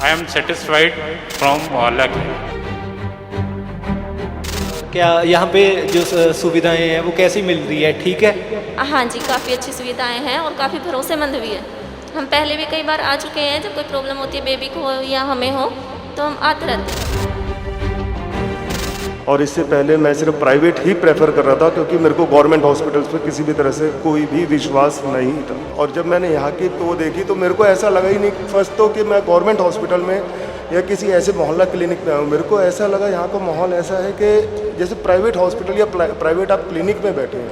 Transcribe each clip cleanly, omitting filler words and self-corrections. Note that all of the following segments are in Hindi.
I am satisfied from Mohalla Clinic. क्या यहाँ पे जो सुविधाएं हैं वो कैसी मिल रही है, ठीक है? हाँ जी, काफ़ी अच्छी सुविधाएं हैं और काफ़ी भरोसेमंद भी है। हम पहले भी कई बार आ चुके हैं, जब कोई प्रॉब्लम होती है बेबी को हो या हमें हो तो हम आते रहते हैं। और इससे पहले मैं सिर्फ प्राइवेट ही प्रेफर कर रहा था क्योंकि मेरे को गवर्नमेंट हॉस्पिटल्स पे किसी भी तरह से कोई भी विश्वास नहीं था। और जब मैंने यहाँ की तो देखी तो मेरे को ऐसा लगा ही नहीं फर्स्ट तो कि मैं गवर्नमेंट हॉस्पिटल में या किसी ऐसे मोहल्ला क्लिनिक में आऊँ। मेरे को ऐसा लगा यहाँ का माहौल ऐसा है कि जैसे प्राइवेट हॉस्पिटल या प्राइवेट आप क्लिनिक में बैठे हैं।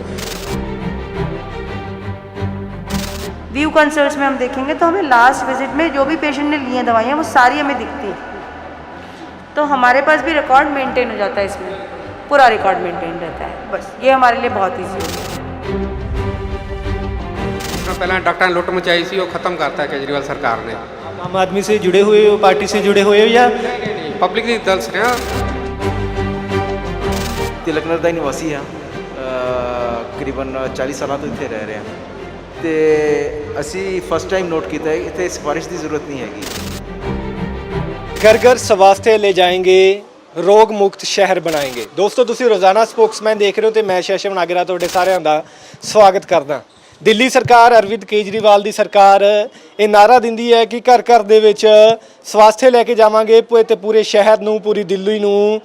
व्यू कंसल्ट्स में हम देखेंगे तो हमें लास्ट विजिट में जो भी पेशेंट ने ली हैं दवाइयाँ वो सारी हमें दिखती हैं, तो हमारे पास भी रिकॉर्ड मेंटेन हो जाता है, इसमें पूरा रिकॉर्ड मेंटेन रहता है। बस ये हमारे लिए बहुत ईजी हो गया। पहले डॉक्टर ने लुੱਟ मचाई सी, वो खत्म करता है केजरीवाल सरकार ने। आम आदमी से जुड़े हुए हो, पार्टी से जुड़े हुए हो या पब्लिक ਦੀ ਦਲਸ ਰਿਹਾ। ਤਿਲਕ ਨਗਰ ਦਾ ਨਿਵਾਸੀ ਹਾਂ, ਤਕਰੀਬਨ 40 ਸਾਲਾਂ ਤੋਂ ਇੱਥੇ ਰਹਿ ਰਹੇ ਹਾਂ ਤੇ ਅਸੀਂ ਫਸਟ ਟਾਈਮ ਨੋਟ ਕੀਤਾ ਹੈ ਇੱਥੇ ਸਿਫਾਰਿਸ਼ ਦੀ ਜ਼ਰੂਰਤ ਨਹੀਂ ਹੈਗੀ। घर घर स्वास्थ्य ले जाएंगे, रोग मुक्त शहर बनाएंगे। दोस्तों ਤੁਸੀਂ ਰੋਜ਼ਾਨਾ ਸਪੋਕਸਮੈਨ ਦੇਖ ਰਹੇ ਹੋ ਤੇ ਮੈਂ ਸ਼ੈਸ਼ਵ ਨਾਗਰਾ ਤੁਹਾਡੇ ਸਾਰਿਆਂ ਦਾ ਸਵਾਗਤ ਕਰਦਾ। ਦਿੱਲੀ ਸਰਕਾਰ, ਅਰਵਿੰਦ ਕੇਜਰੀਵਾਲ ਦੀ ਸਰਕਾਰ ਇਹ ਨਾਰਾ ਦਿੰਦੀ ਹੈ ਕਿ ਘਰ ਘਰ ਦੇ ਵਿੱਚ ਸਵਾਸਥਯ ਲੈ ਕੇ ਜਾਵਾਂਗੇ ਤੇ ਪੂਰੇ ਸ਼ਹਿਰ ਨੂੰ, ਪੂਰੀ ਦਿੱਲੀ ਨੂੰ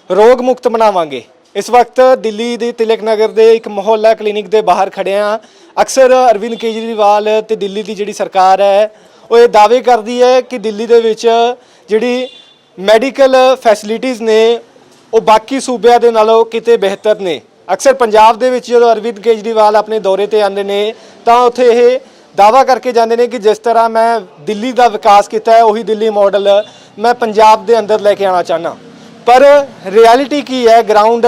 ਰੋਗ ਮੁਕਤ ਬਣਾਵਾਂਗੇ। ਇਸ ਵਕਤ ਦਿੱਲੀ ਦੇ ਤਿਲਕ ਨਗਰ ਦੇ ਇੱਕ ਮੁਹੱਲਾ ਕਲੀਨਿਕ ਦੇ ਬਾਹਰ ਖੜੇ ਹਾਂ। ਅਕਸਰ ਅਰਵਿੰਦ ਕੇਜਰੀਵਾਲ ਤੇ ਦਿੱਲੀ ਦੀ ਜਿਹੜੀ ਸਰਕਾਰ ਹੈ ਉਹ ਇਹ ਦਾਅਵੇ ਕਰਦੀ ਹੈ ਕਿ ਦਿੱਲੀ ਦੇ ਵਿੱਚ ਜਿਹੜੀ ਮੈਡੀਕਲ ਫੈਸਿਲਿਟੀਜ਼ ਨੇ ਉਹ ਬਾਕੀ ਸੂਬਿਆਂ ਦੇ ਨਾਲੋਂ ਕਿਤੇ ਬਿਹਤਰ ਨੇ। ਅਕਸਰ ਪੰਜਾਬ ਦੇ ਵਿੱਚ ਜਦੋਂ ਅਰਵਿੰਦ ਕੇਜਰੀਵਾਲ ਆਪਣੇ ਦੌਰੇ ਤੇ ਆਉਂਦੇ ਨੇ ਤਾਂ ਉੱਥੇ ਇਹ ਦਾਅਵਾ ਕਰਕੇ ਜਾਂਦੇ ਨੇ ਕਿ ਜਿਸ ਤਰ੍ਹਾਂ ਮੈਂ ਦਿੱਲੀ ਦਾ ਵਿਕਾਸ ਕੀਤਾ ਹੈ ਉਹੀ ਦਿੱਲੀ ਮਾਡਲ ਮੈਂ ਪੰਜਾਬ ਦੇ ਅੰਦਰ ਲੈ ਕੇ ਆਉਣਾ ਚਾਹੁੰਦਾ। ਪਰ ਰਿਐਲਿਟੀ ਕੀ ਹੈ, ਗਰਾਊਂਡ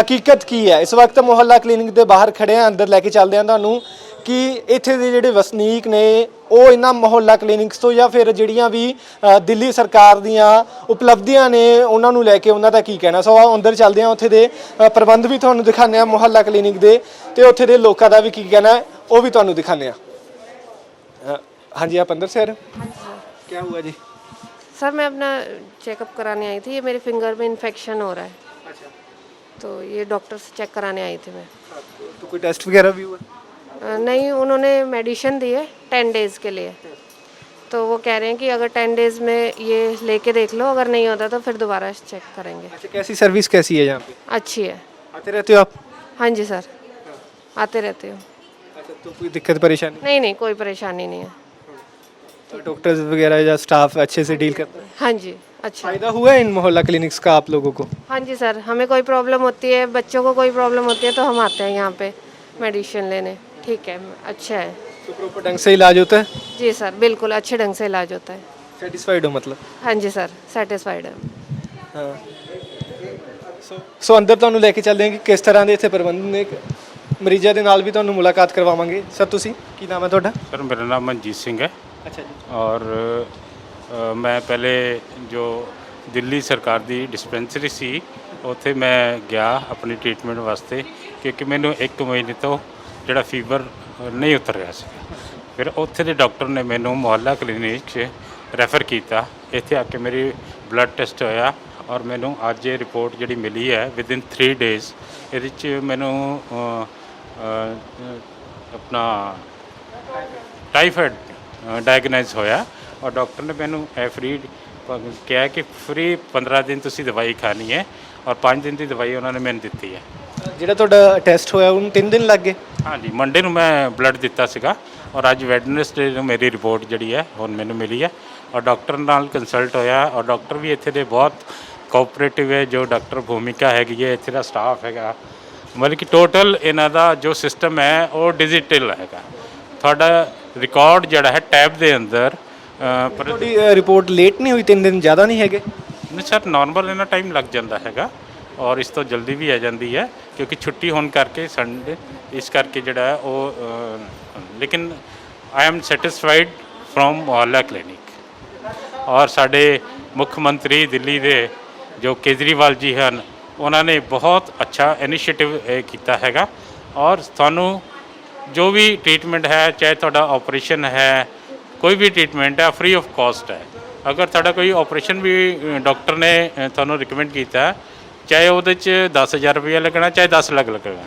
ਹਕੀਕਤ ਕੀ ਹੈ? ਇਸ ਵਕਤ ਮੁਹੱਲਾ ਕਲੀਨਿਕ ਦੇ ਬਾਹਰ ਖੜੇ ਹਾਂ, ਅੰਦਰ ਲੈ ਕੇ ਚੱਲਦੇ ਹਾਂ ਤੁਹਾਨੂੰ ਕਿ ਇੱਥੇ ਦੇ ਜਿਹੜੇ ਵਸਨੀਕ ਨੇ ਉਹ ਇਹਨਾਂ ਮੁਹੱਲਾ ਕਲੀਨਿਕਸ ਤੋਂ ਜਾਂ ਫਿਰ ਜਿਹੜੀਆਂ ਵੀ ਦਿੱਲੀ ਸਰਕਾਰ ਦੀਆਂ ਉਪਲਬਧੀਆਂ ਨੇ ਉਹਨਾਂ ਨੂੰ ਲੈ ਕੇ ਉਹਨਾਂ ਦਾ ਕੀ ਕਹਿਣਾ। ਸੋ ਅੰਦਰ ਚੱਲਦੇ ਹਾਂ, ਉੱਥੇ ਦੇ ਪ੍ਰਬੰਧ ਵੀ ਤੁਹਾਨੂੰ ਦਿਖਾਉਂਦੇ ਹਾਂ ਮੁਹੱਲਾ ਕਲੀਨਿਕ ਦੇ ਤੇ ਉੱਥੇ ਦੇ ਲੋਕਾਂ ਦਾ ਵੀ ਕੀ ਕਹਿਣਾ ਉਹ ਵੀ ਤੁਹਾਨੂੰ ਦਿਖਾਉਂਦੇ ਹਾਂ। ਹਾਂਜੀ आप अंदर से आ रहे हो? क्या हुआ जी? सर मैं अपना चेकअप कराने आई थी, ये मेरे फिंगर में इन्फेक्शन हो रहा है। अच्छा, तो ये डॉक्टर से चेक कराने आई थी मैं। तो कोई टेस्ट वगैरह भी हुआ? नहीं, उन्होंने मेडिसिन दी है 10 डेज़ के लिए, तो वो कह रहे हैं कि अगर 10 डेज़ में ये लेके देख लो, अगर नहीं होता तो फिर दोबारा चेक करेंगे। अच्छा, कैसी सर्विस कैसी है यहाँ पे? अच्छी है। आते रहते हो आप? हाँ जी सर, आते रहते हो। अच्छा, तो कोई दिक्कत परेशानी? नहीं नहीं, कोई परेशानी नहीं है। तो डॉक्टर्स वगैरह या स्टाफ अच्छे से डील करते हैं? हाँ जी, अच्छा। फायदा हुआ है इन मोहल्ला क्लिनिक्स का आप लोगों को? हाँ जी सर, हमें कोई प्रॉब्लम होती है, बच्चों को कोई प्रॉब्लम होती है तो हम आते हैं यहाँ पे मेडिसिन लेने। ठीक है, अच्छा है। तो प्रॉपर ढंग से इलाज होता है? जी सर, बिल्कुल अच्छे ढंग से इलाज होता है। सेटिस्फाइड हो मतलब? हाँ जी सर, सेटिस्फाइड है। हाँ। ਸੋ ਅੰਦਰ ਤੁਹਾਨੂੰ ਲੈ ਕੇ ਚੱਲਦੇ ਹਾਂ ਕਿ ਕਿਸ ਤਰ੍ਹਾਂ ਦੇ ਇੱਥੇ ਪ੍ਰਬੰਧ ਨੇ। ਮਰੀਜ਼ਾਂ ਦੇ ਨਾਲ ਵੀ ਤੁਹਾਨੂੰ ਮੁਲਾਕਾਤ ਕਰਵਾਵਾਂਗੇ। ਸਰ ਤੁਸੀਂ ਕੀ ਨਾਮ ਹੈ ਤੁਹਾਡਾ? सर मेरा नाम मनजीत सिंह है ਅੱਛਾ ਜੀ। और मैं पहले जो दिल्ली सरकार ਦੀ ਡਿਸਪੈਂਸਰੀ ਸੀ ਉੱਥੇ ਮੈਂ ਗਿਆ ਆਪਣੀ ਟ੍ਰੀਟਮੈਂਟ ਵਾਸਤੇ ਕਿਉਂਕਿ ਮੈਨੂੰ 1 ਮਹੀਨੇ ਤੋਂ ਜਿਹੜਾ ਫੀਵਰ ਨਹੀਂ ਉਤਰ ਰਿਹਾ ਸੀ। ਫਿਰ ਉੱਥੇ ਦੇ ਡਾਕਟਰ ਨੇ ਮੈਨੂੰ ਮੁਹੱਲਾ ਕਲੀਨਿਕ 'ਚ ਰੈਫਰ ਕੀਤਾ। ਇੱਥੇ ਆ ਕੇ ਮੇਰੀ ਬਲੱਡ ਟੈਸਟ ਹੋਇਆ ਔਰ ਮੈਨੂੰ ਅੱਜ ਇਹ ਰਿਪੋਰਟ ਜਿਹੜੀ ਮਿਲੀ ਹੈ ਵਿਦਿਨ 3 ਡੇਜ਼ ਇਹਦੇ 'ਚ ਮੈਨੂੰ ਆਪਣਾ ਟਾਈਫਾਇਡ ਡਾਇਗਨਾਈਜ਼ ਹੋਇਆ ਔਰ ਡਾਕਟਰ ਨੇ ਮੈਨੂੰ ਇਹ ਫ੍ਰੀ ਕਿਹਾ ਕਿ ਫ੍ਰੀ 15 ਦਿਨ ਤੁਸੀਂ ਦਵਾਈ ਖਾਣੀ ਹੈ ਔਰ 5 ਦਿਨ ਦੀ ਦਵਾਈ ਉਹਨਾਂ ਨੇ ਮੈਨੂੰ ਦਿੱਤੀ ਹੈ। ਜਿਹੜਾ ਤੁਹਾਡਾ ਟੈਸਟ ਹੋਇਆ ਉਹਨੂੰ 3 ਦਿਨ ਲੱਗ ਗਏ? ਹਾਂਜੀ, ਮੰਡੇ ਨੂੰ ਮੈਂ ਬਲੱਡ ਦਿੱਤਾ ਸੀਗਾ ਔਰ ਅੱਜ ਵੈਡਨਸਡੇ ਨੂੰ ਮੇਰੀ ਰਿਪੋਰਟ ਜਿਹੜੀ ਹੈ ਹੁਣ ਮੈਨੂੰ ਮਿਲੀ ਹੈ ਔਰ ਡਾਕਟਰ ਨਾਲ ਕੰਸਲਟ ਹੋਇਆ ਔਰ ਡਾਕਟਰ ਵੀ ਇੱਥੇ ਦੇ ਬਹੁਤ ਕੋਆਪਰੇਟਿਵ ਹੈ। ਜੋ ਡਾਕਟਰ ਭੂਮਿਕਾ ਹੈਗੀ ਹੈ, ਇੱਥੇ ਦਾ ਸਟਾਫ ਹੈਗਾ, ਮਤਲਬ ਕਿ ਟੋਟਲ ਇਹਨਾਂ ਦਾ ਜੋ ਸਿਸਟਮ ਹੈ ਉਹ ਡਿਜੀਟਲ ਹੈਗਾ। ਤੁਹਾਡਾ ਰਿਕਾਰਡ ਜਿਹੜਾ ਹੈ ਟੈਬ ਦੇ ਅੰਦਰ ਤੁਹਾਡੀ ਰਿਪੋਰਟ ਲੇਟ ਨਹੀਂ ਹੋਈ? 3 ਦਿਨ ਜ਼ਿਆਦਾ ਨਹੀਂ ਹੈਗੇ? ਨਹੀਂ ਸਰ, ਨਾਰਮਲ ਇਹਨਾਂ ਟਾਈਮ ਲੱਗ ਜਾਂਦਾ ਹੈਗਾ ਔਰ ਇਸ ਤੋਂ ਜਲਦੀ ਵੀ ਆ ਜਾਂਦੀ ਹੈ ਕਿਉਂਕਿ ਛੁੱਟੀ ਹੋਣ ਕਰਕੇ ਸੰਡੇ ਇਸ ਕਰਕੇ ਜਿਹੜਾ ਹੈ ਉਹ ਲੇਕਿਨ I am satisfied from Mohalla clinic. ਔਰ ਸਾਡੇ ਮੁੱਖ ਮੰਤਰੀ ਦਿੱਲੀ ਦੇ ਜੋ ਕੇਜਰੀਵਾਲ ਜੀ ਹਨ ਉਹਨਾਂ ਨੇ ਬਹੁਤ ਅੱਛਾ ਇਨੀਸ਼ੀਏਟਿਵ ਕੀਤਾ ਹੈਗਾ ਔਰ ਤੁਹਾਨੂੰ ਜੋ ਵੀ ਟ੍ਰੀਟਮੈਂਟ ਹੈ, ਚਾਹੇ ਤੁਹਾਡਾ ਆਪਰੇਸ਼ਨ ਹੈ, ਕੋਈ ਵੀ ਟ੍ਰੀਟਮੈਂਟ ਹੈ, ਫ੍ਰੀ ਆਫ ਕਾਸਟ ਹੈ। ਅਗਰ ਤੁਹਾਡਾ ਕੋਈ ਆਪਰੇਸ਼ਨ ਵੀ ਡਾਕਟਰ ਨੇ ਤੁਹਾਨੂੰ ਰਿਕਮੈਂਡ ਕੀਤਾ, ਚਾਹੇ ਉਹਦੇ 'ਚ 10,000 ਰੁਪਇਆ ਲੱਗਣਾ, ਚਾਹੇ 10 ਲੱਖ ਲੱਗੇਗਾ।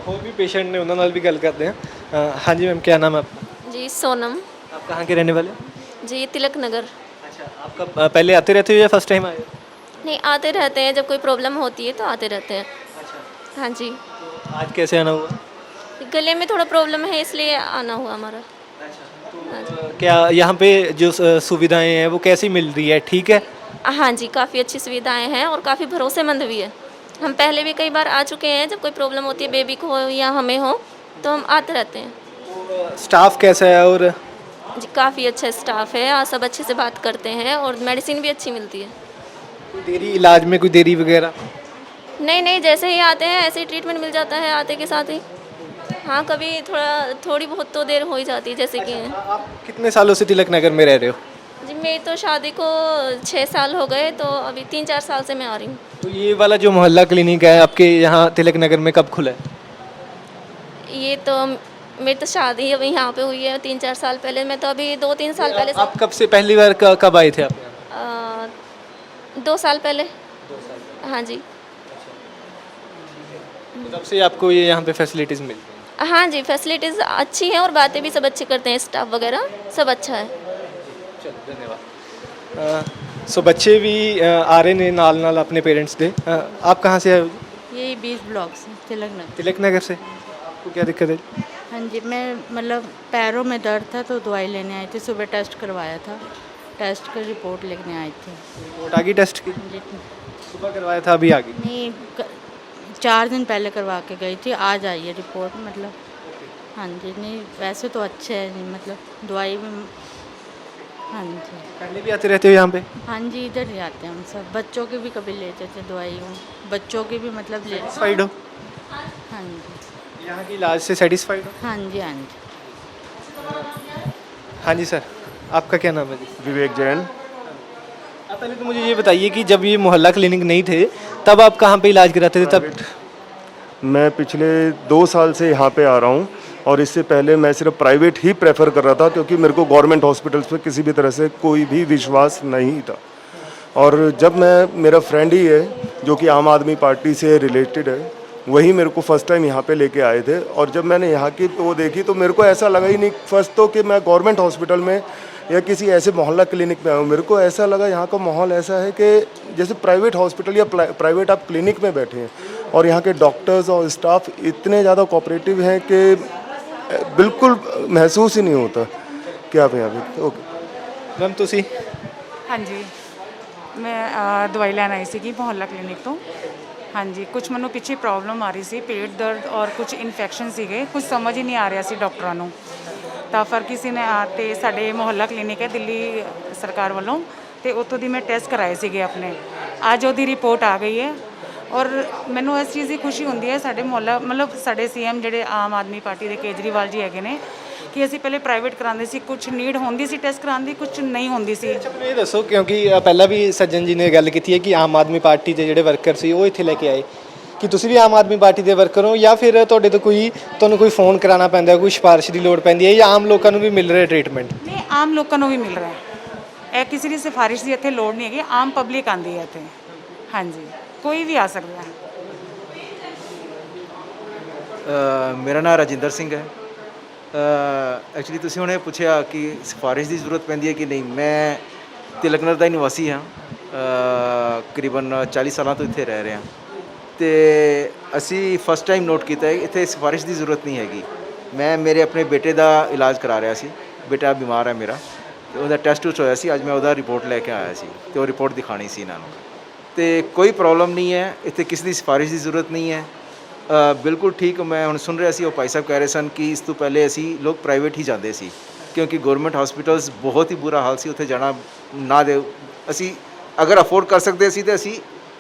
और भी पेशेंट ने उन्होंने भी गल करते हैं। हाँ जी मैम, क्या नाम है आपका? जी सोनम। आप कहाँ के रहने वाले हैं? जी तिलक नगर। अच्छा, आपका पहले आते रहते हो या फर्स्ट टाइम आए हो? नहीं, आते रहते हैं, जब कोई प्रॉब्लम होती है तो आते रहते हैं। हाँ जी। आज कैसे आना हुआ? गले में थोड़ा प्रॉब्लम है इसलिए आना हुआ हमारा। हाँ जी। क्या यहाँ पे जो सुविधाएं हैं वो कैसी मिल रही है, ठीक है? हाँ जी, काफ़ी अच्छी सुविधाएं हैं और काफ़ी भरोसेमंद भी है। हम पहले भी कई बार आ चुके हैं, जब कोई प्रॉब्लम होती है बेबी को हो या हमें हो तो हम आते रहते हैं। स्टाफ कैसा है? और जी काफ़ी अच्छा स्टाफ है, सब अच्छे से बात करते हैं और मेडिसिन भी अच्छी मिलती है। कोई देरी इलाज में, कोई देरी वगैरह? नहीं नहीं, जैसे ही आते हैं ऐसे ही ट्रीटमेंट मिल जाता है आते के साथ ही। हाँ, कभी थोड़ी बहुत तो देर हो ही जाती है, जैसे कि आप कितने सालों से तिलक नगर में रह रहे हो? जी मेरी तो शादी को 6 साल हो गए, तो अभी 3-4 साल से मैं आ रही हूँ। तो ये वाला जो मोहल्ला क्लिनिक है आपके यहाँ तिलक नगर में कब खुला है? ये तो मेरी तो शादी अभी यहाँ पे हुई है 3-4 साल पहले, मैं तो अभी 2-3 साल पहले से आप कब से पहली बार कब आए थे आप यहाँ? 2 साल पहले। हाँ जी। तो तब से आपको ये यहाँ पे फैसिलिटीज़ मिल रही हैं? हाँ जी, फैसिलिटीज़ अच्छी हैं और बातें भी सब अच्छे करते हैं, स्टाफ वगैरह सब अच्छा है। चलो धन्यवाद। सो बच्चे भी आ रहे ने नाल अपने पेरेंट्स दे। आप कहाँ से आए हो? यही 20 ब्लॉक से तिलक नगर। तिलक नगर से। आपको क्या दिक्कत है? हाँ जी, मैं मतलब पैरों में दर्द था तो दवाई लेने आई थी, सुबह टेस्ट करवाया था, टेस्ट की रिपोर्ट लेने आई थी। रिपोर्ट आ गई टेस्ट की? जी सुबह करवाया था, अभी आ गई? नहीं, 4 दिन पहले करवा के गई थी, आज आई है रिपोर्ट। मतलब हाँ जी, नहीं वैसे तो अच्छे है, नहीं मतलब दवाई भी। हाँ जी। पहले भी आते रहते हो यहाँ पे? हाँ जी, इधर ही आते हैं हम सब, बच्चों के भी कभी लेते थे दवाई, बच्चों के भी मतलब ले। सेटिस्फाइड हो? हाँ जी। यहाँ की इलाज से सेटिस्फाइड हो? हाँ जी। हाँ जी। हाँ जी सर, आपका क्या नाम है जी? विवेक जैन। आप पहले तो मुझे ये बताइए कि जब ये मोहल्ला क्लिनिक नहीं थे तब आप कहाँ पे इलाज कराते थे? तब मैं पिछले 2 साल से यहाँ पे आ रहा हूँ और इससे पहले मैं सिर्फ प्राइवेट ही प्रेफर कर रहा था, क्योंकि मेरे को गवर्नमेंट हॉस्पिटल्स पे किसी भी तरह से कोई भी विश्वास नहीं था। और जब मेरा फ्रेंड ही है जो कि आम आदमी पार्टी से रिलेटेड है, वही मेरे को फर्स्ट टाइम यहाँ पे लेके आए थे। और जब मैंने यहाँ की वो देखी तो मेरे को ऐसा लगा ही नहीं फर्स्ट तो कि मैं गवर्नमेंट हॉस्पिटल में या किसी ऐसे मोहल्ला क्लिनिक में आऊँ। मेरे को ऐसा लगा यहाँ का माहौल ऐसा है कि जैसे प्राइवेट हॉस्पिटल या प्राइवेट आप क्लिनिक में बैठे हैं। और यहाँ के डॉक्टर्स और स्टाफ इतने ज़्यादा कोऑपरेटिव हैं कि बिल्कुल महसूस ही नहीं होता कि आप यहाँ पे। ओके मैम तुसी? हाँ जी, मैं दवाई ਲੈਣ ਆਈ ਸੀਗੀ ਮੁਹੱਲਾ ਕਲੀਨਿਕ ਤੋਂ। ਹਾਂਜੀ, ਕੁਝ ਮੈਨੂੰ ਪਿੱਛੇ ਪ੍ਰੋਬਲਮ ਆ ਰਹੀ ਸੀ, ਪੇਟ ਦਰਦ ਔਰ ਕੁਝ ਇਨਫੈਕਸ਼ਨ ਸੀਗੇ, ਕੁਝ ਸਮਝ ਹੀ ਨਹੀਂ ਆ ਰਿਹਾ ਸੀ ਡਾਕਟਰਾਂ ਨੂੰ। ਤਾਂ ਫਿਰ ਕਿਸੇ ਨੇ ਆ ਤੇ ਸਾਡੇ ਮੁਹੱਲਾ ਕਲੀਨਿਕ ਹੈ ਦਿੱਲੀ ਸਰਕਾਰ ਵੱਲੋਂ, ਤੇ ਉੱਥੋਂ ਦੀ ਮੈਂ ਟੈਸਟ ਕਰਾਏ ਸੀਗੇ ਆਪਣੇ। ਅੱਜ ਉਹਦੀ ਰਿਪੋਰਟ ਆ ਗਈ ਹੈ ਔਰ ਮੈਨੂੰ ਇਸ ਚੀਜ਼ ਦੀ ਖੁਸ਼ੀ ਹੁੰਦੀ ਹੈ, ਸਾਡੇ ਮੁਹੱਲਾ ਮਤਲਬ ਸਾਡੇ ਸੀਐਮ ਜਿਹੜੇ ਆਮ ਆਦਮੀ ਪਾਰਟੀ ਦੇ ਕੇਜਰੀਵਾਲ ਜੀ ਹੈਗੇ ਨੇ, ਕਿ ਅਸੀਂ ਪਹਿਲੇ ਪ੍ਰਾਈਵੇਟ ਕਰਾਉਂਦੇ ਸੀ, ਕੁਝ ਨੀਡ ਹੁੰਦੀ ਸੀ ਟੈਸਟ ਕਰਾਉਣ ਦੀ, ਕੁਝ ਨਹੀਂ ਹੁੰਦੀ ਸੀ। ਮੈਨੂੰ ਇਹ ਦੱਸੋ, ਕਿਉਂਕਿ ਪਹਿਲਾਂ ਵੀ ਸੱਜਣ ਜੀ ਨੇ ਗੱਲ ਕੀਤੀ ਹੈ ਕਿ ਆਮ ਆਦਮੀ ਪਾਰਟੀ ਦੇ ਜਿਹੜੇ ਵਰਕਰ ਸੀ ਉਹ ਇੱਥੇ ਲੈ ਕੇ ਆਏ, ਕਿ ਤੁਸੀਂ ਵੀ ਆਮ ਆਦਮੀ ਪਾਰਟੀ ਦੇ ਵਰਕਰ ਹੋ ਜਾਂ ਫਿਰ ਤੁਹਾਡੇ ਤੋਂ ਤੁਹਾਨੂੰ ਕੋਈ ਫੋਨ ਕਰਾਉਣਾ ਪੈਂਦਾ, ਕੋਈ ਸਿਫਾਰਿਸ਼ ਦੀ ਲੋੜ ਪੈਂਦੀ ਹੈ, ਜਾਂ ਆਮ ਲੋਕਾਂ ਨੂੰ ਵੀ ਮਿਲ ਰਿਹਾ ਟ੍ਰੀਟਮੈਂਟ? ਨਹੀਂ, ਆਮ ਲੋਕਾਂ ਨੂੰ ਵੀ ਮਿਲ ਰਿਹਾ ਹੈ, ਇਹ ਕਿਸੇ ਦੀ ਸਿਫਾਰਿਸ਼ ਦੀ ਇੱਥੇ ਲੋੜ ਨਹੀਂ ਹੈਗੀ, ਆਮ ਪਬਲਿਕ ਆਉਂਦੀ ਹੈ ਇੱਥੇ। ਹਾਂਜੀ, ਕੋਈ ਵੀ ਆ ਸਕਦਾ ਹੈ। ਮੇਰਾ ਨਾਮ ਰਾਜਿੰਦਰ ਸਿੰਘ ਹੈ। ਐਕਚੁਅਲੀ ਤੁਸੀਂ ਹੁਣੇ ਪੁੱਛਿਆ ਕਿ ਸਿਫਾਰਿਸ਼ ਦੀ ਜ਼ਰੂਰਤ ਪੈਂਦੀ ਹੈ ਕਿ ਨਹੀਂ। ਮੈਂ ਤਿਲਕ ਨਗਰ ਦਾ ਨਿਵਾਸੀ ਹਾਂ, ਕਰੀਬਨ 40 ਸਾਲਾਂ ਤੋਂ ਇੱਥੇ ਰਹਿ ਰਿਹਾ, ਅਤੇ ਅਸੀਂ ਫਸਟ ਟਾਈਮ ਨੋਟ ਕੀਤਾ ਹੈ ਇੱਥੇ ਸਿਫਾਰਿਸ਼ ਦੀ ਜ਼ਰੂਰਤ ਨਹੀਂ ਹੈਗੀ। ਮੈਂ ਮੇਰੇ ਆਪਣੇ ਬੇਟੇ ਦਾ ਇਲਾਜ ਕਰਾ ਰਿਹਾ ਸੀ, ਬੇਟਾ ਬਿਮਾਰ ਹੈ ਮੇਰਾ, ਅਤੇ ਉਹਦਾ ਟੈਸਟ ਟੂਸਟ ਹੋਇਆ ਸੀ, ਅੱਜ ਮੈਂ ਉਹਦਾ ਰਿਪੋਰਟ ਲੈ ਕੇ ਆਇਆ ਸੀ ਅਤੇ ਉਹ ਰਿਪੋਰਟ ਦਿਖਾਉਣੀ ਸੀ ਇਹਨਾਂ ਨੂੰ। ਅਤੇ ਕੋਈ ਪ੍ਰੋਬਲਮ ਨਹੀਂ ਹੈ ਇੱਥੇ, ਕਿਸੇ ਦੀ ਸਿਫਾਰਿਸ਼ ਦੀ ਜ਼ਰੂਰਤ ਨਹੀਂ ਹੈ। ਬਿਲਕੁਲ ਠੀਕ। ਮੈਂ ਹੁਣ ਸੁਣ ਰਿਹਾ ਸੀ ਉਹ ਭਾਈ ਸਾਹਿਬ ਕਹਿ ਰਹੇ ਸਨ ਕਿ ਇਸ ਤੋਂ ਪਹਿਲੇ ਅਸੀਂ ਲੋਕ ਪ੍ਰਾਈਵੇਟ ਹੀ ਜਾਂਦੇ ਸੀ, ਕਿਉਂਕਿ ਗੌਰਮੈਂਟ ਹਸਪੀਟਲਸ ਬਹੁਤ ਹੀ ਬੁਰਾ ਹਾਲ ਸੀ, ਉੱਥੇ ਜਾਣਾ ਨਾ ਦੇ ਅਸੀਂ ਅਗਰ ਅਫੋਰਡ ਕਰ ਸਕਦੇ ਸੀ ਤਾਂ ਅਸੀਂ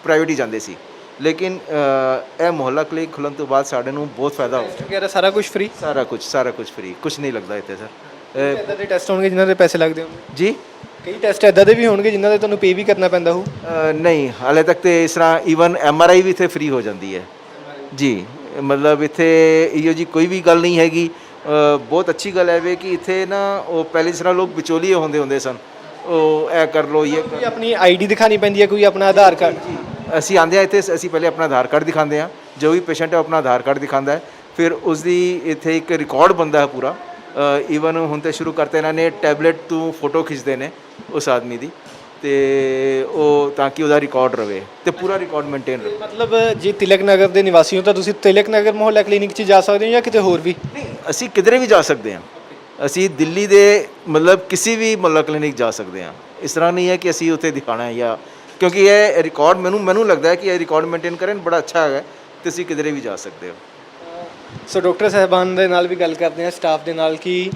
ਪ੍ਰਾਈਵੇਟ ਹੀ ਜਾਂਦੇ ਸੀ। ਲੇਕਿਨ ਇਹ ਮੁਹੱਲਾ ਕਲੀਨਿਕ ਖੁੱਲ੍ਹਣ ਤੋਂ ਬਾਅਦ ਸਾਡੇ ਨੂੰ ਬਹੁਤ ਫਾਇਦਾ ਹੋ ਵਗੈਰਾ ਸਾਰਾ ਕੁਝ ਫ੍ਰੀ? ਸਾਰਾ ਕੁਝ ਫ੍ਰੀ, ਕੁਝ ਨਹੀਂ ਲੱਗਦਾ ਇੱਥੇ ਸਰ। ਇੱਦਾਂ ਦੇ ਟੈਸਟ ਹੋਣਗੇ ਜਿਨ੍ਹਾਂ ਦੇ ਪੈਸੇ ਲੱਗਦੇ ਹੋਣਗੇ ਜੀ? ਕਈ ਟੈਸਟ ਇੱਦਾਂ ਦੇ ਵੀ ਹੋਣਗੇ ਜਿਨ੍ਹਾਂ ਦੇ ਤੁਹਾਨੂੰ ਪੇ ਵੀ ਕਰਨਾ ਪੈਂਦਾ ਹੋ? ਨਹੀਂ, ਹਾਲੇ ਤੱਕ ਤਾਂ ਇਸ ਤਰ੍ਹਾਂ ਈਵਨ MRI ਵੀ ਇੱਥੇ ਫ੍ਰੀ ਹੋ ਜਾਂਦੀ ਹੈ ਜੀ। ਮਤਲਬ ਇੱਥੇ ਇਹੋ ਜਿਹੀ ਕੋਈ ਵੀ ਗੱਲ ਨਹੀਂ ਹੈਗੀ। ਬਹੁਤ ਅੱਛੀ ਗੱਲ ਹੈ ਵੇ ਕਿ ਇੱਥੇ ਨਾ ਉਹ ਪਹਿਲੇ ਜਿਸ ਤਰ੍ਹਾਂ ਲੋਕ ਵਿਚੋਲੀਏ ਹੁੰਦੇ ਸਨ, ਉਹ ਇਹ ਕਰ ਲਓ ਇਹ ਕੋਈ ਆਪਣੀ ਆਈਡੀ ਦਿਖਾਣੀ ਪੈਂਦੀ ਹੈ, ਕੋਈ ਆਪਣਾ ਆਧਾਰ ਕਾਰਡ? ਅਸੀਂ ਆਉਂਦੇ ਹਾਂ ਇੱਥੇ, ਅਸੀਂ ਪਹਿਲੇ ਆਪਣਾ ਆਧਾਰ ਕਾਰਡ ਦਿਖਾਉਂਦੇ ਹਾਂ, ਜੋ ਵੀ ਪੇਸ਼ੈਂਟ ਹੈ ਉਹ ਆਪਣਾ ਆਧਾਰ ਕਾਰਡ ਦਿਖਾਉਂਦਾ ਹੈ, ਫਿਰ ਉਸ ਦੀ ਇੱਥੇ ਇੱਕ ਰਿਕਾਰਡ ਬਣਦਾ ਹੈ ਪੂਰਾ। ਈਵਨ ਹੁਣ ਤੇ ਸ਼ੁਰੂ ਕਰਤੇ ਇਹਨਾਂ ਨੇ ਟੈਬਲੇਟ ਤੋਂ ਫੋਟੋ ਖਿੱਚਦੇ ਨੇ ਉਸ ਆਦਮੀ ਦੀ, ਤੇ ਉਹ ਤਾਂ ਕਿ ਉਹਦਾ ਰਿਕਾਰਡ ਰਵੇ ਤੇ ਪੂਰਾ ਰਿਕਾਰਡ ਮੇਨਟੇਨ ਰਹੇ। ਮਤਲਬ ਜੇ ਤਿਲਕ ਨਗਰ ਦੇ ਨਿਵਾਸੀ ਹੋ ਤਾਂ ਤੁਸੀਂ ਤਿਲਕ ਨਗਰ ਮੁਹੱਲਾ ਕਲੀਨਿਕ 'ਚ ਜਾ ਸਕਦੇ ਹੋ ਜਾਂ ਕਿਤੇ ਹੋਰ ਵੀ? ਨਹੀਂ, ਅਸੀਂ ਕਿਧਰੇ ਵੀ ਜਾ ਸਕਦੇ ਹਾਂ। ਅਸੀਂ ਦਿੱਲੀ ਦੇ ਮਤਲਬ ਕਿਸੇ ਵੀ ਮੁਹੱਲਾ ਕਲੀਨਿਕ ਜਾ ਸਕਦੇ ਹਾਂ। ਇਸ ਤਰ੍ਹਾਂ ਨਹੀਂ ਹੈ ਕਿ ਅਸੀਂ ਉੱਥੇ ਦਿਖਾਣਾ ਹੈ ਜਾਂ, ਕਿਉਂਕਿ ਇਹ ਰਿਕਾਰਡ ਮੈਨੂੰ ਲੱਗਦਾ ਹੈ ਕਿ ਇਹ ਰਿਕਾਰਡ ਮੇਨਟੇਨ ਕਰਨ ਬੜਾ ਅੱਛਾ ਹੈਗਾ, ਤੇ ਤੁਸੀਂ ਕਿਧਰੇ ਵੀ ਜਾ ਸਕਦੇ ਹੋ। ਸੋ ਡਾਕਟਰ ਸਾਹਿਬਾਨ ਦੇ ਨਾਲ ਵੀ ਗੱਲ ਕਰਦੇ ਹਾਂ, ਸਟਾਫ ਦੇ ਨਾਲ, ਕਿ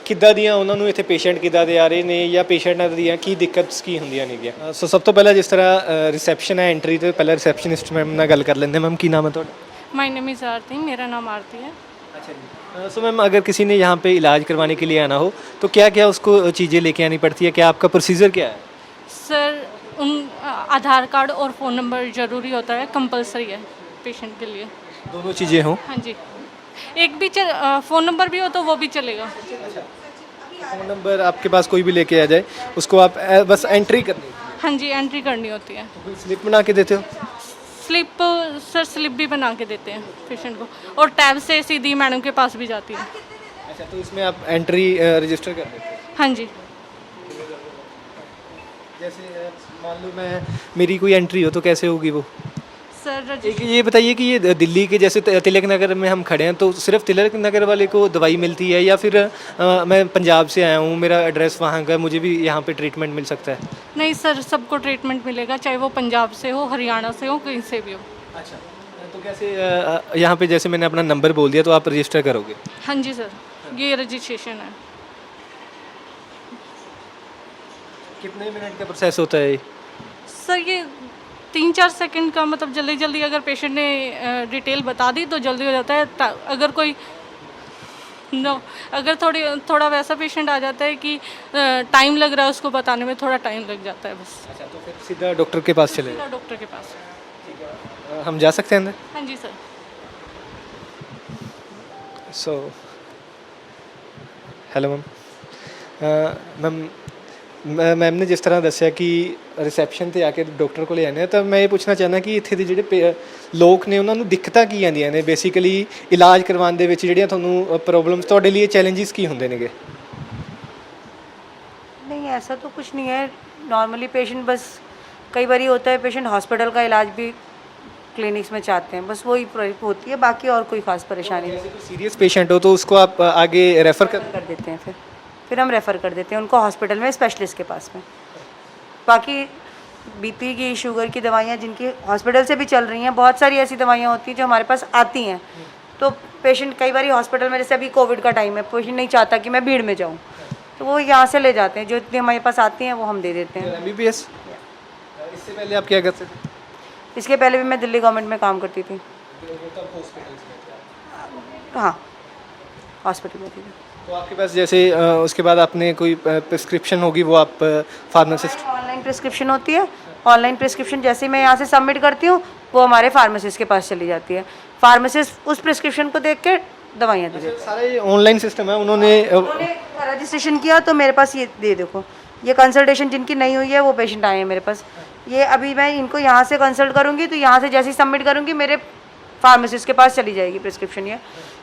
ਕਿੱਦਾਂ ਦੀਆਂ ਉਹਨਾਂ ਨੂੰ ਇੱਥੇ ਪੇਸ਼ੈਂਟ ਕਿੱਦਾਂ ਦੇ ਆ ਰਹੇ ਨੇ ਜਾਂ ਪੇਸ਼ੈਂਟਾਂ ਦੀਆਂ ਕੀ ਦਿੱਕਤਸ ਕੀ ਹੁੰਦੀਆਂ ਨੇਗੀਆਂ। ਸੋ ਸਭ ਤੋਂ ਪਹਿਲਾਂ ਜਿਸ ਤਰ੍ਹਾਂ ਰਿਸੈਪਸ਼ਨ ਹੈ, ਐਂਟਰੀ ਤੋਂ ਪਹਿਲਾਂ ਰਿਸੈਪਸ਼ਨਿਸਟ ਮੈਮ ਨਾਲ ਗੱਲ ਕਰ ਲੈਂਦੇ। ਮੈਮ ਕੀ ਨਾਮ है ਤੁਹਾਡਾ? माय नेम इज़ आरती, मेरा नाम आरती है। अच्छा जी। सो मैम अगर किसी ने यहाँ पे इलाज करवाने के लिए आना हो तो क्या क्या उसको चीज़ें लेके आनी पड़ती है, क्या आपका प्रोसीजर क्या है? सर उन आधार कार्ड और फ़ोन नंबर ज़रूरी होता है, कंपलसरी है पेशेंट के लिए। दोनों चीज़ें हों? हाँ जी, एक भी फ़ोन नंबर भी हो तो वो भी चलेगा। फ़ोन नंबर आपके पास कोई भी लेके आ जाए, उसको आप बस एंट्री करनी है? हाँ जी, एंट्री करनी होती है। कोई स्लिप बना के देते हो? स्लिप, सर स्लिप भी बना के देते हैं पेशेंट को, और टैब से सीधी मैडम के पास भी जाती है। अच्छा, तो इसमें आप एंट्री रजिस्टर कर देते हो? हाँ जी। जैसे मान लो मैं मेरी कोई एंट्री हो तो कैसे होगी वो? सर एक ये बताइए कि ये दिल्ली के जैसे तिलक नगर में हम खड़े हैं, तो सिर्फ तिलक नगर वाले को दवाई मिलती है या फिर मैं पंजाब से आया हूँ, मेरा एड्रेस वहाँ का, मुझे भी यहाँ पे ट्रीटमेंट मिल सकता है? नहीं सर, सबको ट्रीटमेंट मिलेगा, चाहे वो पंजाब से हो, हरियाणा से हो, कहीं से भी हो। अच्छा, तो कैसे यहाँ पे जैसे मैंने अपना नंबर बोल दिया तो आप रजिस्टर करोगे? हाँ जी सर, ये रजिस्ट्रेशन है। कितने मिनट का प्रोसेस होता है? सर ये 3-4 सेकंड का, मतलब जल्दी जल्दी अगर पेशेंट ने डिटेल बता दी तो जल्दी हो जाता है। अगर कोई अगर थोड़ा वैसा पेशेंट आ जाता है कि टाइम लग रहा है उसको बताने में, थोड़ा टाइम लग जाता है बस। अच्छा, तो फिर सीधा डॉक्टर के पास चले? सीधा डॉक्टर के पास। हम जा सकते हैं अंदर? हाँ जी sir. So hello ma'am, ma'am ने जिस तरह दसिया कि रिसैप्शन ਤੇ ਆ ਕੇ ਡਾਕਟਰ ਕੋਲੇ ਆਨੇ ਤਾਂ ਮੈਂ ਇਹ ਪੁੱਛਣਾ ਚਾਹੁੰਦਾ ਕਿ ਇੱਥੇ ਦੇ ਜਿਹੜੇ ਲੋਕ ਨੇ ਉਹਨਾਂ ਨੂੰ ਦਿੱਕਤਾਂ ਕੀ ਆਉਂਦੀਆਂ ਨੇ ਬੇਸਿਕਲੀ ਇਲਾਜ ਕਰਵਾਉਣ ਦੇ ਵਿੱਚ, ਜਿਹੜੀਆਂ ਤੁਹਾਨੂੰ ਪ੍ਰੋਬਲਮਸ, ਤੁਹਾਡੇ ਲਈ ਚੈलेंजेस ਕੀ ਹੁੰਦੇ ਨੇਗੇ? नहीं, ऐसा तो कुछ नहीं है। नॉर्मली पेशेंट बस कई बार होता है पेशेंट हॉस्पिटल का इलाज भी क्लिनिक्स में चाहते हैं, बस वही होती है, बाकी और कोई ख़ास परेशानी नहीं। सीरियस पेशेंट हो तो उसको आप आगे रेफ़र कर देते हैं, फिर हम रेफ़र कर देते हैं उनको हॉस्पिटल में, स्पेशलिस्ट के पास में। बाकी बीपी की, शुगर की दवाइयाँ जिनकी हॉस्पिटल से भी चल रही हैं, बहुत सारी ऐसी दवाइयाँ होती हैं जो हमारे पास आती हैं, तो पेशेंट कई बार हॉस्पिटल में, जैसे अभी कोविड का टाइम है, पेशेंट नहीं चाहता कि मैं भीड़ में जाऊँ, तो वो यहाँ से ले जाते हैं, जो इतनी हमारे पास आती हैं वो हम दे देते हैं। MBBS? इससे पहले आप क्या करते थे? इसके पहले भी मैं दिल्ली गवर्नमेंट में काम करती थी। हाँ, हॉस्पिटल में थी। तो आपके पास जैसे उसके बाद आपने कोई प्रिस्क्रिप्शन होगी, वो आप फार्मासिस्ट? ऑनलाइन प्रिस्क्रिप्शन होती है। ऑनलाइन प्रिस्क्रिप्शन जैसे ही मैं यहाँ से सबमिट करती हूँ, वो हमारे फार्मासिस्ट के पास चली जाती है। फार्मासिस्ट उस प्रिस्क्रिप्शन को देख के दवाइयाँ दे देते हैं। सारा ये ऑनलाइन सिस्टम है। उन्होंने रजिस्ट्रेशन किया तो मेरे पास ये दे देखो, ये कंसल्टेशन जिनकी नहीं हुई है वो पेशेंट आए हैं मेरे पास। ये अभी मैं इनको यहाँ से कंसल्ट करूँगी तो यहाँ से जैसे ही सबमिट करूँगी मेरे फार्मासिस्ट के पास चली जाएगी प्रिस्क्रिप्शन ये,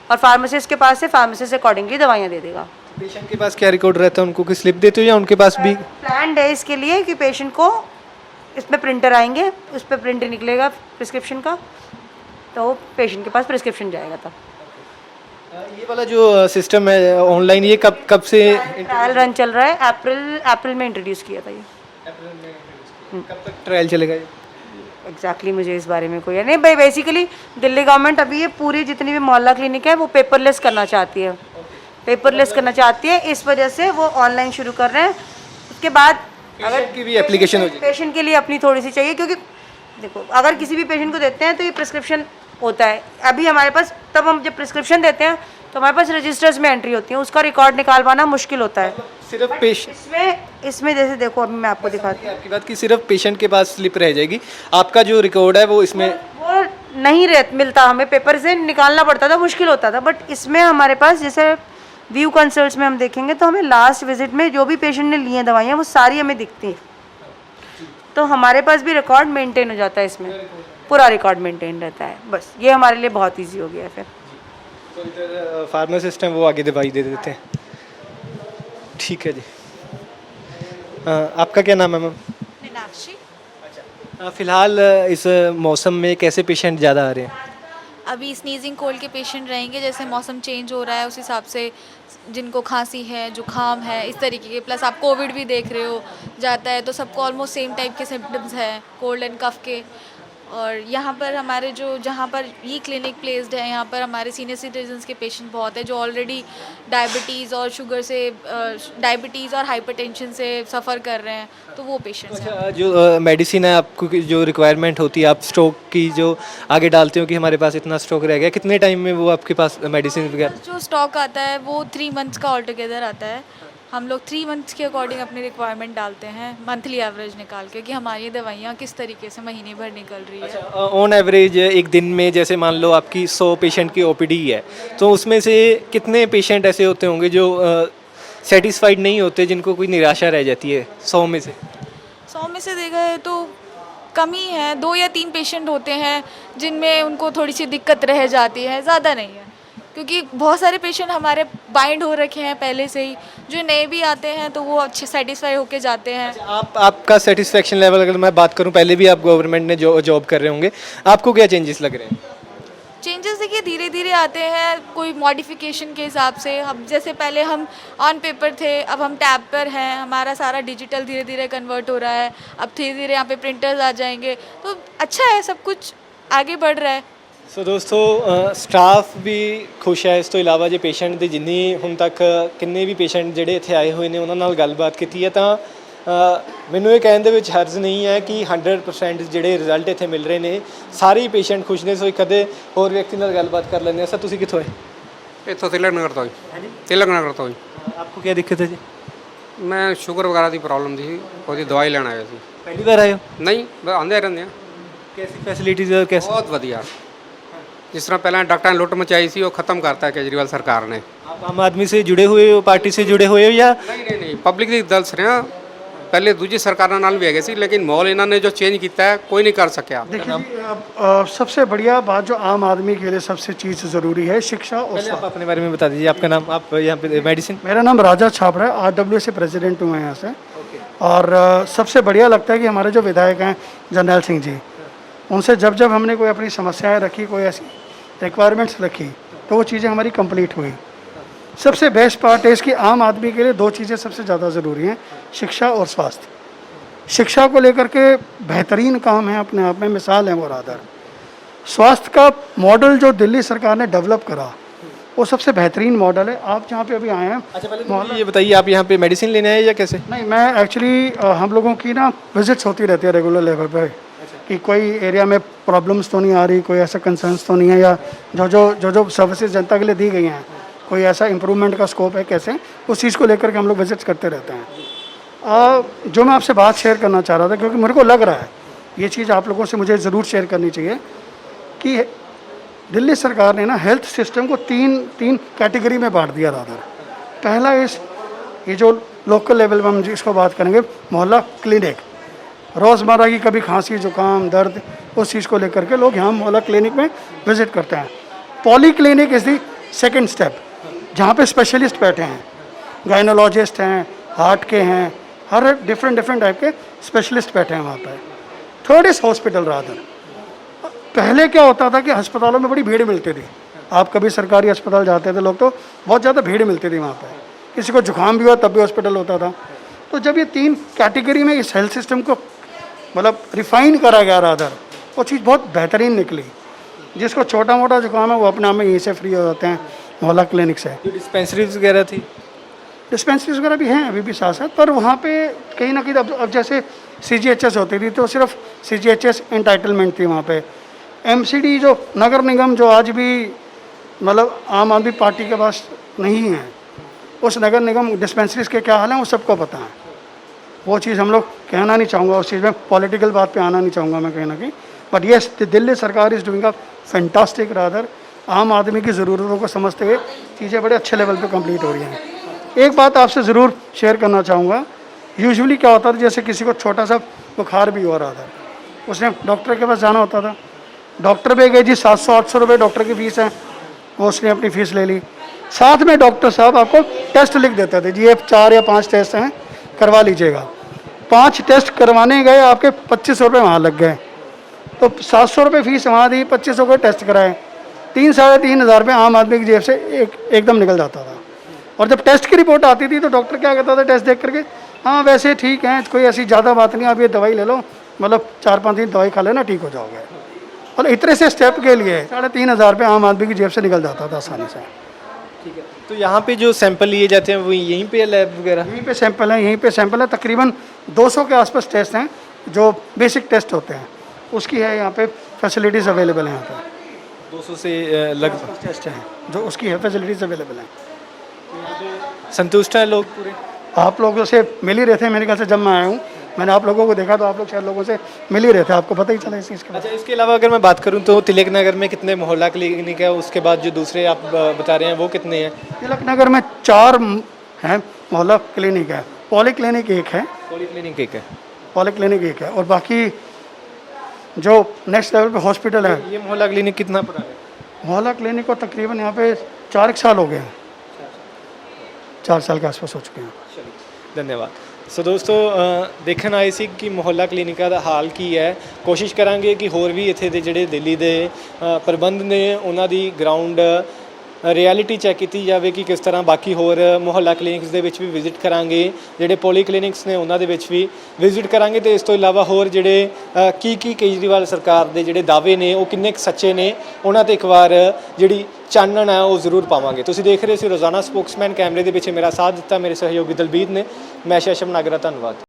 और फार्मासिस्ट के पास से फार्मासिस्ट अकॉर्डिंगली दवाइयाँ दे देगा। पेशेंट के पास क्या रिकॉर्ड रहता है, उनको कोई स्लिप देते हो या उनके पास भी प्लान है इसके लिए कि पेशेंट को इसमें प्रिंटर आएंगे, उस पर प्रिंट निकलेगा प्रिस्क्रिप्शन का, तो पेशेंट के पास प्रिस्क्रिप्शन जाएगा तब। ये वाला जो सिस्टम है ऑनलाइन, ये कब से ट्रायल रन चल रहा है? अप्रैल में इंट्रोड्यूस किया था ये। कब तक ट्रायल चलेगा ये? एग्जैक्टली मुझे इस बारे में कोई है नहीं भाई। बेसिकली दिल्ली गवर्नमेंट अभी ये पूरी जितनी भी मोहल्ला क्लिनिक है वो पेपरलेस करना चाहती है, पेपरलेस करना चाहती है, इस वजह से वो ऑनलाइन शुरू कर रहे हैं। उसके बाद अगर की भी एप्लीकेशन हो जाए पेशेंट के लिए अपनी थोड़ी सी चाहिए, क्योंकि देखो अगर किसी भी पेशेंट को देते हैं तो ये प्रिस्क्रिप्शन होता है। अभी हमारे पास तब हम जब प्रिस्क्रिप्शन देते हैं तो हमारे पास रजिस्टर्स में एंट्री होती है, उसका रिकॉर्ड निकाल पाना मुश्किल होता है। सिर्फ पेशेंट इसमें जैसे देखो अभी मैं आपको दिखाती हूँ, आपकी बात की सिर्फ पेशेंट के पास स्लिप रह जाएगी, आपका जो रिकॉर्ड है वो इसमें वो नहीं मिलता, हमें पेपर से निकालना पड़ता था, मुश्किल होता था। बट इसमें हमारे पास जैसे व्यू कंसल्ट्स में हम देखेंगे तो हमें लास्ट विजिट में जो भी पेशेंट ने ली हैं दवाइयाँ वो सारी हमें दिखती हैं, तो हमारे पास भी रिकॉर्ड मेंटेन हो जाता है, इसमें पूरा रिकॉर्ड मेंटेन रहता है। बस ये हमारे लिए बहुत ईजी हो गया है। फिर तो इधर फार्मासिस्ट हैं, वो आगे दवाई दे देते हैं। ठीक है जी। आपका क्या नाम है मैम? मीनाक्षी। फिलहाल इस मौसम में कैसे पेशेंट ज़्यादा आ रहे हैं? अभी स्नीजिंग कोल्ड के पेशेंट रहेंगे, जैसे मौसम चेंज हो रहा है उस हिसाब से जिनको खांसी है, जुकाम है, इस तरीके के, प्लस आप कोविड भी देख रहे हो जाता है, तो सबको ऑलमोस्ट सेम टाइप के सिम्टम्स हैं कोल्ड एंड कफ के। और यहाँ पर हमारे जहाँ पर ये क्लिनिक प्लेस्ड है, यहाँ पर हमारे सीनियर सिटीजन्स के पेशेंट बहुत है जो ऑलरेडी डायबिटीज़ और शुगर से डायबिटीज़ और हाइपरटेंशन से सफ़र कर रहे हैं, तो वो पेशेंट्स हैं। अच्छा, जो मेडिसिन है आपको जो रिक्वायरमेंट होती है, आप स्टॉक की जो आगे डालते हो कि हमारे पास इतना स्टॉक रह गया, कितने टाइम में वो आपके पास मेडिसिन वगैरह? जो स्टॉक आता है वो 3 मंथ्स का ऑल टुगेदर आता है। हम लोग 3 मंथ्स के अकॉर्डिंग अपनी रिक्वायरमेंट डालते हैं, मंथली एवरेज निकाल के कि हमारी दवाइयाँ किस तरीके से महीने भर निकल रही है। ऑन एवरेज एक दिन में जैसे मान लो आपकी 100 पेशेंट की ओपीडी है, तो उसमें से कितने पेशेंट ऐसे होते होंगे जो सेटिस्फाइड नहीं होते, जिनको कोई निराशा रह जाती है 100 में से? 100 में से देखा है तो कम ही है, 2 या 3 पेशेंट होते हैं जिनमें उनको थोड़ी सी दिक्कत रह जाती है, ज़्यादा नहीं है, क्योंकि बहुत सारे पेशेंट हमारे बाइंड हो रखे हैं पहले से ही। जो नए भी आते हैं तो वो अच्छे सेटिस्फाई होके जाते हैं। आपका सेटिस्फेक्शन लेवल अगर मैं बात करूं, पहले भी आप गवर्नमेंट ने जॉब कर रहे होंगे, आपको क्या चेंजेस लग रहे हैं? चेंजेस देखिए धीरे धीरे आते हैं, कोई मॉडिफिकेशन के हिसाब से। हम जैसे पहले हम ऑन पेपर थे, अब हम टैब पर हैं, हमारा सारा डिजिटल धीरे धीरे कन्वर्ट हो रहा है, अब धीरे धीरे यहाँ पे प्रिंटर्स आ जाएंगे, तो अच्छा है, सब कुछ आगे बढ़ रहा है। ਸੋ ਦੋਸਤੋ ਸਟਾਫ ਵੀ ਖੁਸ਼ ਹੈ। ਇਸ ਤੋਂ ਇਲਾਵਾ ਜੇ ਪੇਸ਼ੈਂਟ ਦੀ ਜਿੰਨੀ ਹੁਣ ਤੱਕ ਕਿੰਨੇ ਵੀ ਪੇਸ਼ੈਂਟ ਜਿਹੜੇ ਇੱਥੇ ਆਏ ਹੋਏ ਨੇ ਉਹਨਾਂ ਨਾਲ ਗੱਲਬਾਤ ਕੀਤੀ ਹੈ, ਤਾਂ ਮੈਨੂੰ ਇਹ ਕਹਿਣ ਦੇ ਵਿੱਚ ਹਰਜ਼ ਨਹੀਂ ਹੈ ਕਿ 100% ਜਿਹੜੇ ਰਿਜ਼ਲਟ ਇੱਥੇ ਮਿਲ ਰਹੇ ਨੇ ਸਾਰੇ ਹੀ ਪੇਸ਼ੈਂਟ ਖੁਸ਼ ਨੇ। ਸੋ ਇੱਕ ਅੱਧੇ ਹੋਰ ਵਿਅਕਤੀ ਨਾਲ ਗੱਲਬਾਤ ਕਰ ਲੈਂਦੇ ਹਾਂ। ਸਰ ਤੁਸੀਂ ਕਿੱਥੋਂ ਆਏ? ਇੱਥੋਂ ਤਿਲਕ ਨਗਰ ਤੋਂ ਜੀ। ਤਿਲਕ ਨਗਰ ਤੋਂ ਜੀ। आपको क्या दिक्कत है जी? मैं शुगर वगैरह की प्रॉब्लम थी, ਉਹਦੀ ਦਵਾਈ ਲੈਣ ਆਇਆ ਸੀ। पहली बार आए हो? ਨਹੀਂ ਆਉਂਦੇ ਰਹਿੰਦੇ ਆ। कैसी फैसिलिटीज़ और कैसे? ਬਹੁਤ ਵਧੀਆ। जिस तरह पहले डॉक्टर ने लुट मचाई सी, वो ख़त्म करता है केजरीवाल सरकार ने। आप आम आदमी से जुड़े हुए हो, पार्टी से जुड़े हुए हो या? नहीं पब्लिक की दल से रहे। पहले दूसरी सरकार नाल भी है सी, लेकिन माहौल इन्होंने जो चेंज किया है कोई नहीं कर सकिया। देखिए अब सबसे बढ़िया बात जो आम आदमी के लिए सबसे चीज़ ज़रूरी है, शिक्षा और पहले आप अपने बारे में बता दीजिए। आपका नाम, आप यहाँ पे मेडिसिन? मेरा नाम राजा छाबड़ा है, RWA से प्रेसिडेंट हूँ मैं यहाँ से। और सबसे बढ़िया लगता है कि हमारे जो विधायक हैं जर्नैल सिंह जी, उनसे जब जब हमने कोई अपनी समस्याएँ रखी, कोई ऐसी रिक्वायरमेंट्स रखी, तो वो चीज़ें हमारी कंप्लीट हुई। सबसे बेस्ट पार्ट है इसकी आम आदमी के लिए 2 चीज़ें सबसे ज़्यादा ज़रूरी हैं, शिक्षा और स्वास्थ्य। शिक्षा को लेकर के बेहतरीन काम है, अपने आप में मिसाल है वो रादर। स्वास्थ्य का मॉडल जो दिल्ली सरकार ने डेवलप करा, वो सबसे बेहतरीन मॉडल है। आप जहाँ पे अभी आए हैं, अच्छा पहले मुझे ये बताइए, आप यहाँ पे मेडिसिन लेने आए या कैसे? नहीं, मैं एक्चुअली हम लोगों की ना विजिट्स होती रहती है रेगुलर लेवल पे, कि कोई एरिया में प्रॉब्लम्स तो नहीं आ रही, कोई ऐसा कंसर्न्स तो नहीं है, या जो सर्विसेज जनता के लिए दी गई हैं, कोई ऐसा इम्प्रूवमेंट का स्कोप है कैसे, उस चीज़ को लेकर के हम लोग विजिट्स करते रहते हैं। जो मैं आपसे बात शेयर करना चाह रहा था, क्योंकि मेरे को लग रहा है ये चीज़ आप लोगों से मुझे ज़रूर शेयर करनी चाहिए, कि दिल्ली सरकार ने ना हेल्थ सिस्टम को तीन कैटेगरी में बांट दिया रादर। पहला ये जो लोकल लेवल में हम जिसको बात करेंगे, मोहल्ला क्लिनिक, रोज़मर्रा की कभी खांसी जुकाम दर्द, उस चीज़ को लेकर के लोग यहाँ मोहल्ला क्लिनिक में विज़िट करते हैं। Poly clinic is the second step, जहाँ पे स्पेशलिस्ट बैठे हैं, गायनोलॉजिस्ट हैं, हार्ट के हैं, हर डिफरेंट टाइप के स्पेशलिस्ट बैठे हैं वहाँ पे। Third is hospital rather. पहले क्या होता था कि अस्पतालों में बड़ी भीड़ मिलती थी। आप कभी सरकारी अस्पताल जाते थे लोग, तो बहुत ज़्यादा भीड़ मिलती थी वहाँ पे, किसी को जुकाम भी हुआ तब भी हॉस्पिटल होता था। तो जब ये 3 कैटेगरी में इस हेल्थ सिस्टम को मतलब रिफ़ाइन करा गया रादर, वो चीज़ बहुत बेहतरीन निकली। जिसको छोटा मोटा जुकाम है वो अपने आप में यहीं से फ्री हो जाते हैं मोहल्ला क्लिनिक से। डिस्पेंसरीज वगैरह थी? डिस्पेंसरीज वगैरह भी हैं अभी भी साथ साथ, पर वहाँ पे कहीं ना कहीं अब जैसे CGHS होती थी तो सिर्फ CGHS एंटाइटलमेंट थी वहाँ पे। MCD जो नगर निगम जो आज भी मतलब आम आदमी पार्टी के पास नहीं है, उस नगर निगम डिस्पेंसरीज के क्या हाल हैं वो सबको पता है। वो चीज़ हम लोग कहना नहीं चाहूँगा, उस चीज़ में पॉलिटिकल बात पे आना नहीं चाहूँगा मैं कहीं ना कहीं, बट येस दिल्ली सरकार is doing a fantastic rather. आम आदमी की ज़रूरतों को समझते हुए चीज़ें बड़े अच्छे लेवल पे कंप्लीट हो रही हैं। एक बात आपसे ज़रूर शेयर करना चाहूँगा, यूजुअली क्या होता था, जैसे किसी को छोटा सा बुखार भी हो रहा था, उसने डॉक्टर के पास जाना होता था, डॉक्टर पे गए जी 700-800 रुपये डॉक्टर की फ़ीस है, वो उसने अपनी फ़ीस ले ली। साथ में डॉक्टर साहब आपको टेस्ट लिख देते थे, जी ये 4 या 5 टेस्ट हैं, करवा लीजिएगा। 5 टेस्ट करवाने गए, आपके 2500 रुपये वहाँ लग गए, तो 700 रुपये फ़ीस वहाँ दी, 2500 को टेस्ट कराए, 3-3.5 हज़ार रुपये आम आदमी की जेब से एकदम निकल जाता था। और जब टेस्ट की रिपोर्ट आती थी तो डॉक्टर क्या कहता था टेस्ट देख करके, हाँ वैसे ठीक है, कोई ऐसी ज़्यादा बात नहीं, आप ये दवाई ले लो, मतलब 4-5 दिन दवाई खा लेना ठीक हो जाओगे। और इतने से स्टेप के लिए 3.5 हज़ार रुपये आम आदमी की जेब से निकल जाता था आसानी से। ठीक है, तो यहाँ पे जो सैंपल लिए जाते हैं वो यहीं पे लैब वगैरह? यहीं पे सैंपल है, यहीं पे सैंपल है। तकरीबन 200 के आसपास टेस्ट हैं जो बेसिक टेस्ट होते हैं, उसकी है यहाँ पे फैसिलिटीज़ अवेलेबल हैं। यहाँ पे 200 से लगभग टेस्ट हैं जो उसकी है, फैसिलिटीज़ अवेलेबल हैं। संतुष्ट हैं लोग पूरे? आप लोगों से मिल ही रहे थे, मेरे ख्याल से जब मैं आया हूँ मैंने आप लोगों को देखा तो आप लोग शायद लोगों से मिल ही रहे थे, आपको पता ही चला इस चीज़ का। अच्छा, इसके अलावा अगर मैं बात करूं तो तिलक नगर में कितने मोहल्ला क्लिनिक है, उसके बाद जो दूसरे आप बता रहे हैं वो कितने हैं? तिलक नगर में 4 हैं मोहल्ला क्लिनिक है, पॉली क्लिनिक 1 है, पॉली क्लिनिक 1 है, पॉली क्लिनिक 1 है, और बाकी जो नेक्स्ट लेवल पे हॉस्पिटल है। ये मोहल्ला क्लिनिक कितना पुराना है? मोहल्ला क्लिनिक को तकरीबन यहाँ पे 4 साल हो गए हैं, 4 साल के आसपास हो चुके हैं। धन्यवाद। सो दोस्तों, देखਣ ਆਏ ਸੀ ਕਿ ਮੁਹੱਲਾ ਕਲੀਨਿਕਾਂ ਦਾ ਹਾਲ ਕੀ ਹੈ। ਕੋਸ਼ਿਸ਼ ਕਰਾਂਗੇ ਕਿ ਹੋਰ ਵੀ ਇੱਥੇ ਦੇ ਜਿਹੜੇ ਦਿੱਲੀ ਦੇ ਪ੍ਰਬੰਧ ਨੇ ਉਹਨਾਂ ਦੀ ਗਰਾਊਂਡ ਰਿਐਲਿਟੀ ਚੈੱਕ ਕੀਤੀ ਜਾਵੇ ਕਿ ਕਿਸ ਤਰ੍ਹਾਂ ਬਾਕੀ ਹੋਰ ਮੁਹੱਲਾ ਕਲੀਨਿਕਸ ਦੇ ਵਿੱਚ ਵੀ ਵਿਜ਼ਿਟ ਕਰਾਂਗੇ, ਜਿਹੜੇ ਪੋਲੀ ਕਲੀਨਿਕਸ ਨੇ ਉਹਨਾਂ ਦੇ ਵਿੱਚ ਵੀ ਵਿਜ਼ਿਟ ਕਰਾਂਗੇ, ਤੇ ਇਸ ਤੋਂ ਇਲਾਵਾ ਹੋਰ ਜਿਹੜੇ ਕੀ ਕੇਜਰੀਵਾਲ ਸਰਕਾਰ ਦੇ ਜਿਹੜੇ ਦਾਅਵੇ ਨੇ ਉਹ ਕਿੰਨੇ ਕੁ ਸੱਚੇ ਨੇ ਉਹਨਾਂ ਤੇ ਇੱਕ ਵਾਰ ਜਿਹੜੀ ਚਾਨਣ ਹੈ ਉਹ ਜ਼ਰੂਰ ਪਾਵਾਂਗੇ। ਤੁਸੀਂ ਦੇਖ ਰਹੇ ਸੀ ਰੋਜ਼ਾਨਾ ਸਪੋਕਸਮੈਨ, ਕੈਮਰੇ ਦੇ ਪਿੱਛੇ ਮੇਰਾ ਸਾਥ ਦਿੱਤਾ ਮੇਰੇ ਸਹਿਯੋਗੀ ਦਲਬੀਰ ਨੇ। ਮੈਂ ਸ਼ੈਸ਼ਮ ਨਾਗਰਾ, ਧੰਨਵਾਦ।